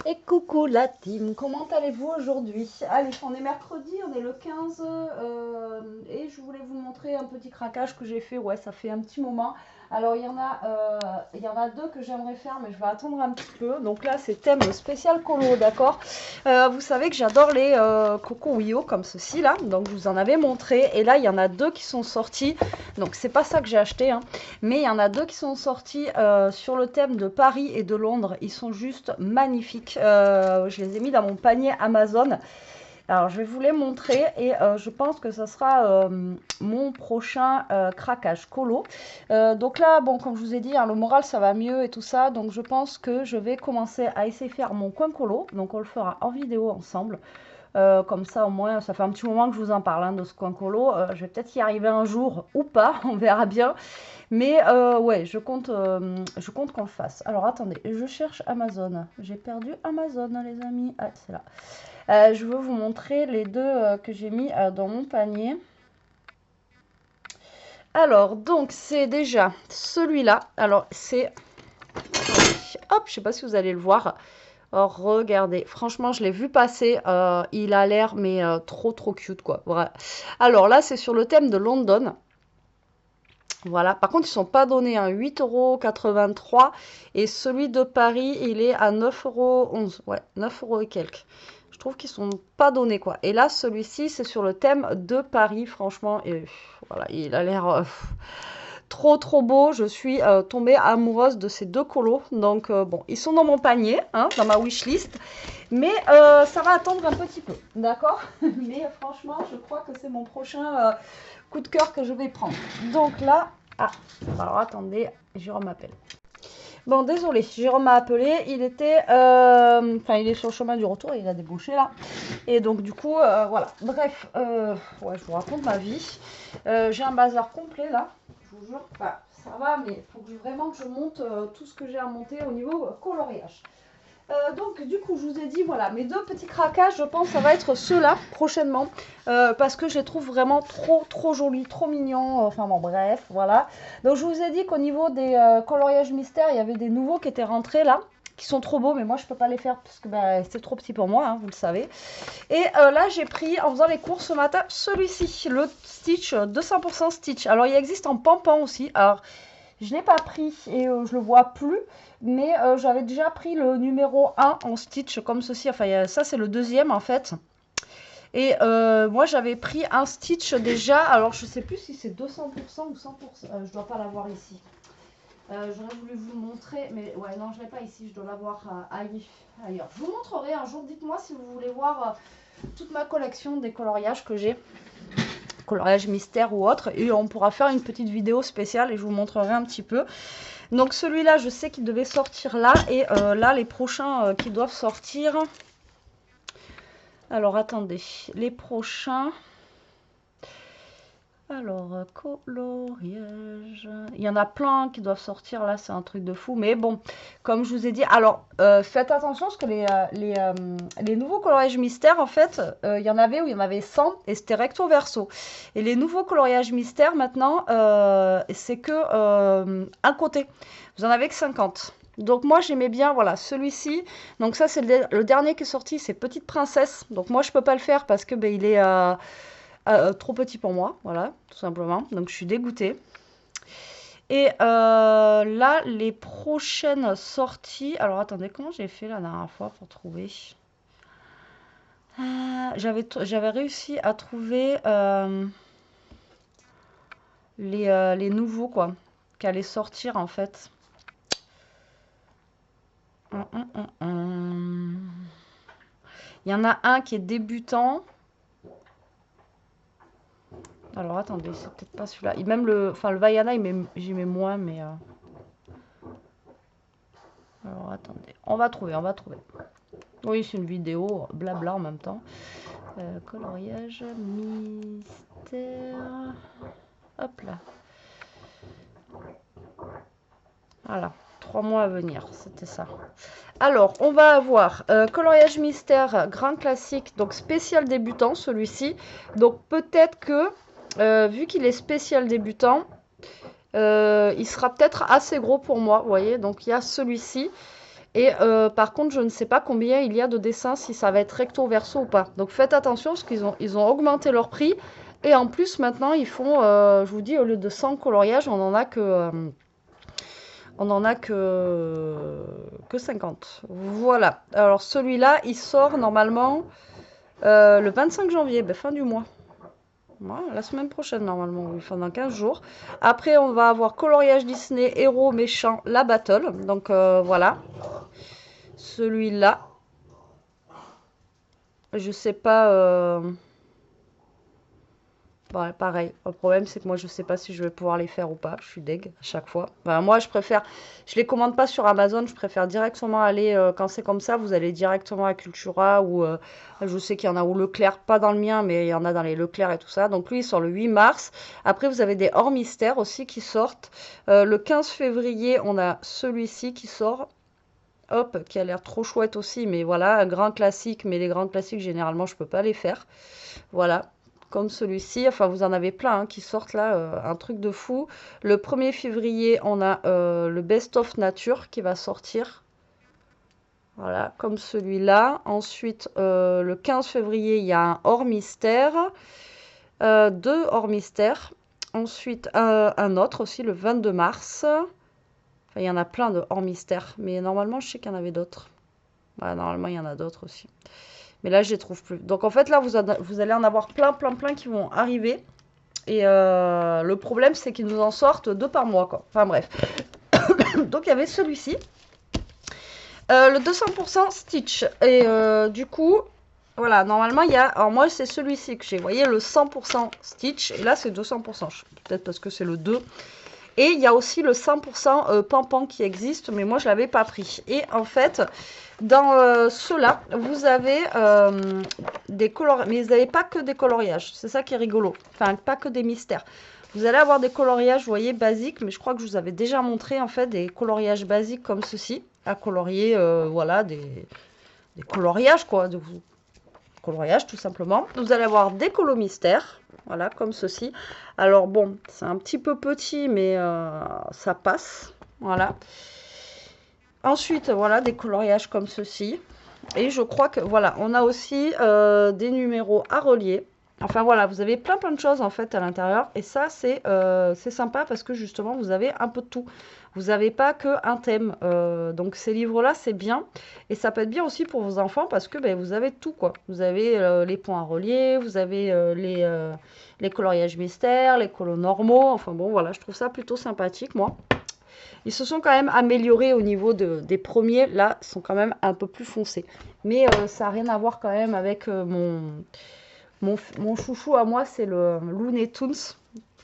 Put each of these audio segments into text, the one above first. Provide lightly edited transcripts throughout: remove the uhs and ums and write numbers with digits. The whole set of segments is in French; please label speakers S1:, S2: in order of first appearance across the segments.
S1: Et coucou la team, comment allez-vous aujourd'hui? Allez, on est mercredi, on est le 15 et je voulais vous montrer un petit craquage que j'ai fait, ouais ça fait un petit moment. Alors il y en a deux que j'aimerais faire mais je vais attendre un petit peu. Donc là c'est thème spécial colo, d'accord? Vous savez que j'adore les Coco Wio comme ceci là, donc je vous en avais montré. Et là il y en a deux qui sont sortis, donc c'est pas ça que j'ai acheté, hein. Mais il y en a deux qui sont sortis sur le thème de Paris et de Londres. Ils sont juste magnifiques. Je les ai mis dans mon panier Amazon. Alors, je vais vous les montrer et je pense que ce sera mon prochain craquage colo. Donc là, bon, comme je vous ai dit, hein, le moral, ça va mieux et tout ça. Donc, je pense que je vais commencer à essayer de faire mon coin colo. Donc, on le fera en vidéo ensemble. Comme ça, au moins, ça fait un petit moment que je vous en parle hein, de ce coin colo. Je vais peut-être y arriver un jour ou pas, on verra bien. Mais ouais, je compte qu'on le fasse. Alors attendez, je cherche Amazon. J'ai perdu Amazon, les amis. Ah, c'est là. Je veux vous montrer les deux que j'ai mis dans mon panier. Alors, donc, c'est déjà celui-là. Alors, c'est... Hop, je sais pas si vous allez le voir. Oh, regardez, franchement, je l'ai vu passer. Il a l'air, mais trop, trop cute, quoi. Voilà. Alors là, c'est sur le thème de London. Voilà, par contre, ils ne sont pas donnés à 8,83 € et celui de Paris, il est à 9,11 €. Ouais, 9 € et quelques. Je trouve qu'ils sont pas donnés, quoi. Et là, celui-ci, c'est sur le thème de Paris, franchement. Et voilà, il a l'air trop, trop beau. Je suis tombée amoureuse de ces deux colos. Donc, bon, ils sont dans mon panier, hein, dans ma wishlist. Mais ça va attendre un petit peu, d'accord? Mais franchement, je crois que c'est mon prochain coup de cœur que je vais prendre. Donc là, ah, alors attendez, Jérôme m'appelle. Bon, désolé, Jérôme m'a appelé, il était, enfin, il est sur le chemin du retour, il a débouché là. Et donc du coup, voilà. Bref, ouais, je vous raconte ma vie. J'ai un bazar complet là, je vous jure. Enfin, ça va, mais il faut que vraiment que je monte tout ce que j'ai à monter au niveau coloriage. Donc du coup je vous ai dit voilà mes deux petits craquages, je pense que ça va être ceux-là prochainement parce que je les trouve vraiment trop jolis, trop mignons, enfin bon bref voilà. Donc je vous ai dit qu'au niveau des coloriages mystères il y avait des nouveaux qui étaient rentrés là, qui sont trop beaux mais moi je peux pas les faire parce que bah, c'est trop petit pour moi hein, vous le savez. Et là j'ai pris en faisant les courses ce matin celui-ci, le Stitch 200% Stitch. Alors il existe en pampan aussi, alors je ne l'ai pas pris et je le vois plus, mais j'avais déjà pris le numéro 1 en Stitch comme ceci. Enfin, ça, c'est le deuxième en fait. Et moi, j'avais pris un Stitch déjà. Alors, je ne sais plus si c'est 200% ou 100%. Je ne dois pas l'avoir ici. J'aurais voulu vous le montrer, mais ouais, non, je ne l'ai pas ici. Je dois l'avoir ailleurs. Je vous montrerai un jour. Dites-moi si vous voulez voir toute ma collection des coloriages que j'ai. Coloriage mystère ou autre, et on pourra faire une petite vidéo spéciale et je vous montrerai un petit peu. Donc celui-là, je sais qu'il devait sortir là, et là, les prochains qui doivent sortir. Alors, attendez, les prochains... Alors, coloriage... Il y en a plein qui doivent sortir, là, c'est un truc de fou. Mais bon, comme je vous ai dit... Alors, faites attention, parce que les nouveaux coloriages mystères, en fait, il y en avait où il y en avait 100, et c'était recto verso. Et les nouveaux coloriages mystères, maintenant, c'est que un côté. Vous en avez que 50. Donc moi j'aimais bien voilà celui-ci. Donc ça c'est le dernier qui est sorti, c'est Petite Princesse. Donc moi je peux pas le faire parce que ben, il est trop petit pour moi, voilà, tout simplement. Donc je suis dégoûtée. Et là, les prochaines sorties... Alors attendez, comment j'ai fait la dernière fois pour trouver j'avais réussi à trouver les nouveaux, quoi, qui allaient sortir, en fait. Il y en a un qui est débutant. Alors attendez, c'est peut-être pas celui-là. Même le Vaiana, j'y mets moins, mais... Alors attendez, on va trouver. Oui, c'est une vidéo, blabla en même temps. Coloriage, mystère... Hop là. Voilà, 3 mois à venir, c'était ça. Alors, on va avoir coloriage mystère, grand classique, donc spécial débutant, celui-ci. Donc peut-être que, vu qu'il est spécial débutant, il sera peut-être assez gros pour moi, vous voyez. Donc il y a celui-ci. Et par contre, je ne sais pas combien il y a de dessins, si ça va être recto verso ou pas. Donc faites attention parce qu'ils ont augmenté leur prix. Et en plus, maintenant, ils font, je vous dis, au lieu de 100 coloriages, on en a que 50. Voilà. Alors celui-là, il sort normalement le 25 janvier, ben, fin du mois. Voilà, la semaine prochaine normalement, oui, enfin dans 15 jours. Après, on va avoir coloriage Disney, héros, méchants, la battle. Donc voilà. Celui-là, je sais pas. Ouais, pareil. Le problème, c'est que moi, je sais pas si je vais pouvoir les faire ou pas. Je suis deg à chaque fois. Enfin, moi, je les commande pas sur Amazon. Je préfère directement aller, quand c'est comme ça, vous allez directement à Cultura ou je sais qu'il y en a au Leclerc, pas dans le mien, mais il y en a dans les Leclerc et tout ça. Donc lui, il sort le 8 mars. Après, vous avez des hors mystères aussi qui sortent. Le 15 février, on a celui-ci qui sort. Hop, qui a l'air trop chouette aussi, mais voilà, un grand classique. Mais les grands classiques, généralement, je peux pas les faire. Voilà, comme celui-ci. Enfin, vous en avez plein hein, qui sortent là, un truc de fou. Le 1er février, on a le Best of Nature qui va sortir. Voilà, comme celui-là. Ensuite, le 15 février, il y a un hors mystère. Deux hors mystère. Ensuite, un autre aussi, le 22 mars. Enfin, il y en a plein de hors mystère. Mais normalement, je sais qu'il y en avait d'autres. Voilà, normalement, il y en a d'autres aussi. Mais là, je les trouve plus. Donc, en fait, là, vous allez en avoir plein, plein, plein qui vont arriver. Et le problème, c'est qu'ils nous en sortent 2 par mois, quoi. Enfin, bref. Donc, il y avait celui-ci. Le 200% Stitch. Et du coup, voilà, normalement, il y a... Alors, moi, c'est celui-ci que j'ai. Vous voyez, le 100% Stitch. Et là, c'est 200%. Peut-être parce que c'est le 2. Et il y a aussi le 100% Pampan qui existe, mais moi je ne l'avais pas pris. Et en fait, dans ceux-là, vous avez des coloriages, mais vous n'avez pas que des coloriages. C'est ça qui est rigolo. Enfin, pas que des mystères. Vous allez avoir des coloriages, vous voyez, basiques, mais je crois que je vous avais déjà montré en fait des coloriages basiques comme ceci, à colorier, voilà, des coloriages quoi, coloriage tout simplement. Vous allez avoir des colos mystères, voilà, comme ceci. Alors bon, c'est un petit peu petit, mais ça passe, voilà. Ensuite, voilà, des coloriages comme ceci. Et je crois que, voilà, on a aussi des numéros à relier. Enfin voilà, vous avez plein plein de choses en fait à l'intérieur. Et ça, c'est sympa parce que justement, vous avez un peu de tout. Vous n'avez pas qu'un thème. Donc ces livres-là, c'est bien. Et ça peut être bien aussi pour vos enfants parce que ben, vous avez tout quoi. Vous avez les points à relier, vous avez les coloriages mystères, les colos normaux. Enfin bon, voilà, je trouve ça plutôt sympathique moi. Ils se sont quand même améliorés au niveau des premiers. Là, ils sont quand même un peu plus foncés. Mais ça n'a rien à voir quand même avec mon chouchou à moi, c'est le Looney Tunes.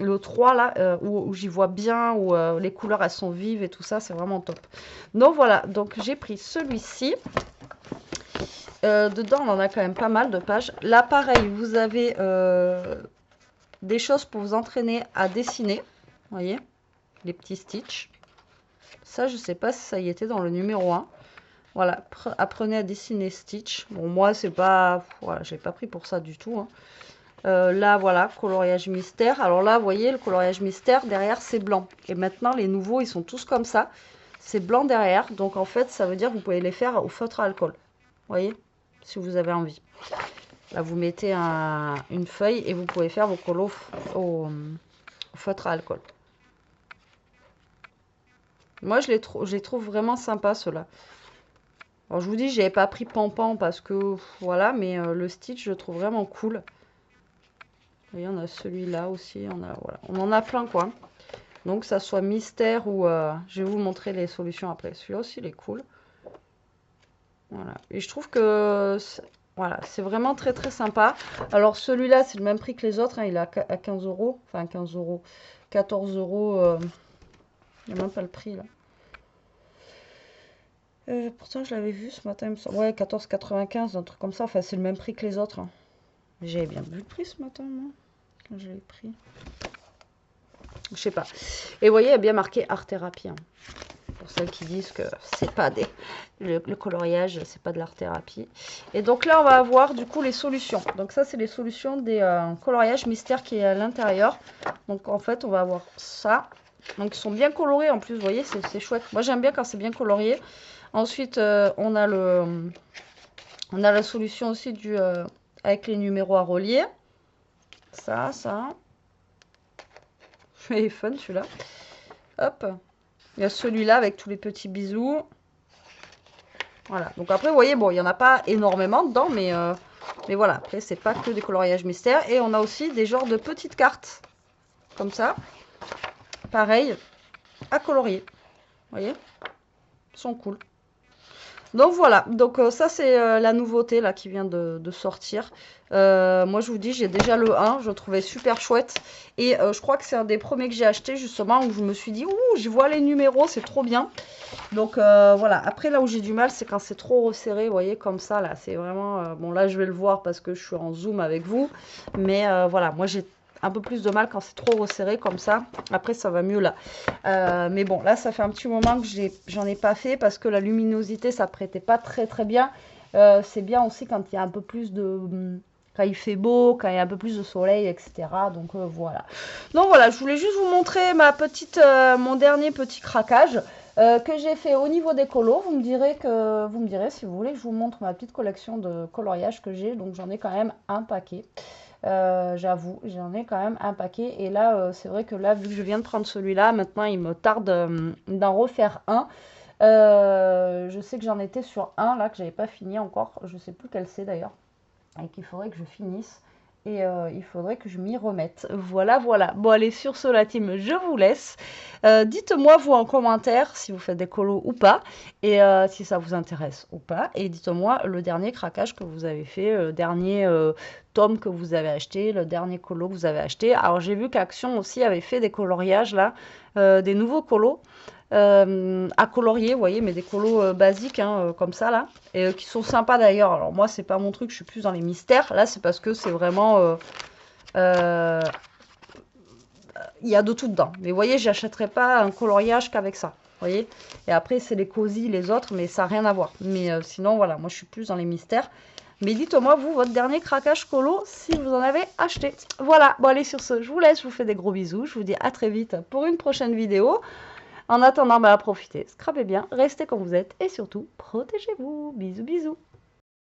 S1: Le 3 là, où j'y vois bien, où les couleurs elles sont vives et tout ça, c'est vraiment top. Donc voilà, donc j'ai pris celui-ci. Dedans, on en a quand même pas mal de pages. Là, pareil, vous avez des choses pour vous entraîner à dessiner. Vous voyez, les petits Stitch. Ça, je sais pas si ça y était dans le numéro 1. Voilà, apprenez à dessiner Stitch. Bon, moi, c'est pas... Voilà, je l'ai pas pris pour ça du tout. Hein. Là, voilà, coloriage mystère. Alors là, vous voyez, le coloriage mystère, derrière, c'est blanc. Et maintenant, les nouveaux, ils sont tous comme ça. C'est blanc derrière. Donc, en fait, ça veut dire que vous pouvez les faire au feutre à alcool. Vous voyez, si vous avez envie. Là, vous mettez une feuille et vous pouvez faire vos colos au feutre à alcool. Moi, je les trouve vraiment sympas, ceux-là. Alors, je vous dis, j'avais pas pris Pampan parce que, voilà, mais le Stitch, je le trouve vraiment cool. Vous voyez, on a celui-là aussi, voilà. On en a plein, quoi. Donc, ça soit mystère ou... je vais vous montrer les solutions après. Celui-là aussi, il est cool. Voilà. Et je trouve que... Voilà, c'est vraiment très, très sympa. Alors, celui-là, c'est le même prix que les autres. Hein, il est à 15 euros. Enfin, 15 euros. 14 euros. Il n'y a même pas le prix, là. Pourtant, je l'avais vu ce matin, il me semble. Ouais, 14,95, un truc comme ça. Enfin, c'est le même prix que les autres. Hein. J'avais bien vu le prix ce matin, moi, quand je l'ai pris. Je sais pas. Et vous voyez, il y a bien marqué art thérapie. Hein. Pour celles qui disent que c'est pas des... Le coloriage, c'est pas de l'art thérapie. Et donc là, on va avoir du coup les solutions. Donc ça, c'est les solutions des coloriages mystères qui est à l'intérieur. Donc en fait, on va avoir ça. Donc ils sont bien colorés en plus, vous voyez, c'est chouette. Moi, j'aime bien quand c'est bien colorié. Ensuite, on a la solution aussi avec les numéros à relier. Ça. Il est fun celui-là. Hop. Il y a celui-là avec tous les petits bisous. Voilà. Donc après, vous voyez, bon, il n'y en a pas énormément dedans, mais voilà. Après, c'est pas que des coloriages mystères. Et on a aussi des genres de petites cartes. Comme ça. Pareil. À colorier. Vous voyez? Ils sont cool. Donc voilà, donc ça c'est la nouveauté là qui vient de sortir. Moi je vous dis, j'ai déjà le 1, je le trouvais super chouette. Et je crois que c'est un des premiers que j'ai acheté justement où je me suis dit, ouh, je vois les numéros, c'est trop bien. Donc voilà, après là où j'ai du mal, c'est quand c'est trop resserré, vous voyez, comme ça là, c'est vraiment... bon là je vais le voir parce que je suis en zoom avec vous. Mais voilà, moi j'ai un peu plus de mal quand c'est trop resserré comme ça. Après, ça va mieux là. Mais bon, là, ça fait un petit moment que j'en ai pas fait parce que la luminosité, ça prêtait pas très bien. C'est bien aussi quand il y a un peu plus de... Quand il fait beau, quand il y a un peu plus de soleil, etc. Donc voilà. Donc voilà, je voulais juste vous montrer mon dernier petit craquage que j'ai fait au niveau des colos. Vous me direz si vous voulez que je vous montre ma petite collection de coloriage que j'ai. Donc j'en ai quand même un paquet. J'avoue, j'en ai quand même un paquet. Et là, c'est vrai que là, vu que je viens de prendre celui-là, maintenant, il me tarde d'en refaire un. Je sais que j'en étais sur un, là, que j'avais pas fini encore. Je sais plus quel c'est d'ailleurs. Et qu'il faudrait que je finisse. Et il faudrait que je m'y remette. Voilà. Bon, allez, sur ce, la team, je vous laisse. Dites-moi, vous, en commentaire, si vous faites des colos ou pas. Et si ça vous intéresse ou pas. Et dites-moi le dernier craquage que vous avez fait, le dernier tome que vous avez acheté, le dernier colo que vous avez acheté. Alors, j'ai vu qu'Action aussi avait fait des coloriages, là, des nouveaux colos. À colorier, vous voyez, mais des colos basiques, hein, comme ça, là. Et qui sont sympas, d'ailleurs. Alors, moi, c'est pas mon truc, je suis plus dans les mystères. Là, c'est parce que c'est vraiment... il y a de tout dedans. Mais vous voyez, j'achèterai pas un coloriage qu'avec ça. Vous voyez. Et après, c'est les cosy, les autres, mais ça n'a rien à voir. Mais sinon, voilà, moi, je suis plus dans les mystères. Mais dites-moi, vous, votre dernier craquage colo, si vous en avez acheté. Voilà, bon, allez, sur ce, je vous laisse, je vous fais des gros bisous. Je vous dis à très vite pour une prochaine vidéo. En attendant, profitez, scrapez bien, restez comme vous êtes et surtout, protégez-vous. Bisous, bisous.